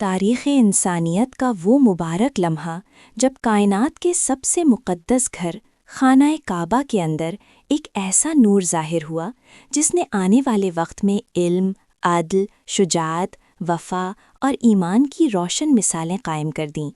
تاریخ انسانیت کا وہ مبارک لمحہ جب کائنات کے سب سے مقدس گھر خانہ کعبہ کے اندر ایک ایسا نور ظاہر ہوا جس نے آنے والے وقت میں علم، عدل، شجاعت، وفا اور ایمان کی روشن مثالیں قائم کر دیں۔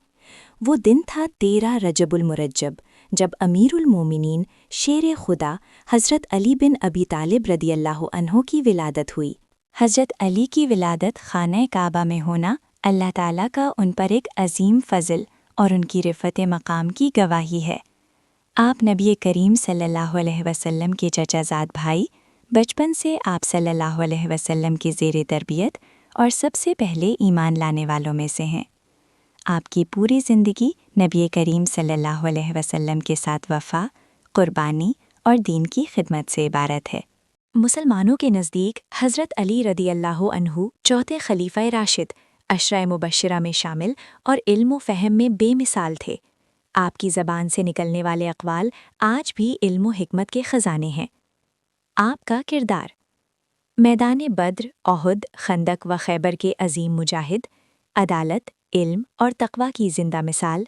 وہ دن تھا 13 رجب المرجب، جب امیر المومنین شیر خدا حضرت علی بن ابی طالب رضی اللہ عنہ کی ولادت ہوئی۔ حضرت علی کی ولادت خانہ کعبہ میں ہونا اللہ تعالیٰ کا ان پر ایک عظیم فضل اور ان کی رفعت مقام کی گواہی ہے۔ آپ نبی کریم صلی اللہ علیہ وسلم کے چچا زاد بھائی، بچپن سے آپ صلی اللہ علیہ وسلم کی زیر تربیت اور سب سے پہلے ایمان لانے والوں میں سے ہیں۔ آپ کی پوری زندگی نبی کریم صلی اللہ علیہ وسلم کے ساتھ وفا، قربانی اور دین کی خدمت سے عبارت ہے۔ مسلمانوں کے نزدیک حضرت علی رضی اللہ عنہ چوتھے خلیفہ راشد، عشرہ مبشرہ میں شامل اور علم و فہم میں بے مثال تھے۔ آپ کی زبان سے نکلنے والے اقوال آج بھی علم و حکمت کے خزانے ہیں۔ آپ کا کردار: میدان بدر، احد، خندق و خیبر کے عظیم مجاہد، عدالت، علم اور تقوی کی زندہ مثال،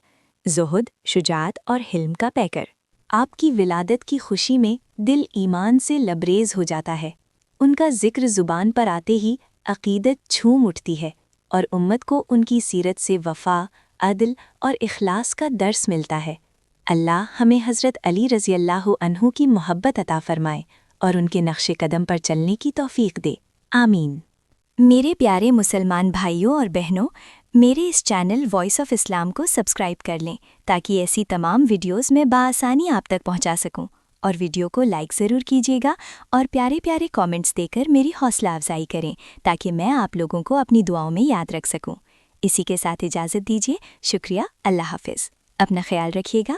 زہد، شجاعت اور حلم کا پیکر۔ آپ کی ولادت کی خوشی میں دل ایمان سے لبریز ہو جاتا ہے۔ ان کا ذکر زبان پر آتے ہی عقیدت جھوم اٹھتی ہے اور امت کو ان کی سیرت سے وفا، عدل اور اخلاص کا درس ملتا ہے۔ اللہ ہمیں حضرت علی رضی اللہ عنہ کی محبت عطا فرمائے اور ان کے نقش قدم پر چلنے کی توفیق دے، آمین۔ میرے پیارے مسلمان بھائیوں اور بہنوں، میرے اس چینل وائس آف اسلام کو سبسکرائب کر لیں تاکہ ایسی تمام ویڈیوز میں بآسانی آپ تک پہنچا سکوں، اور ویڈیو کو لائک ضرور کیجیے گا اور پیارے پیارے کامنٹس دے کر میری حوصلہ افزائی کریں تاکہ میں آپ لوگوں کو اپنی دعاؤں میں یاد رکھ سکوں۔ اسی کے ساتھ اجازت دیجیے، شکریہ، اللہ حافظ، اپنا خیال رکھیے گا۔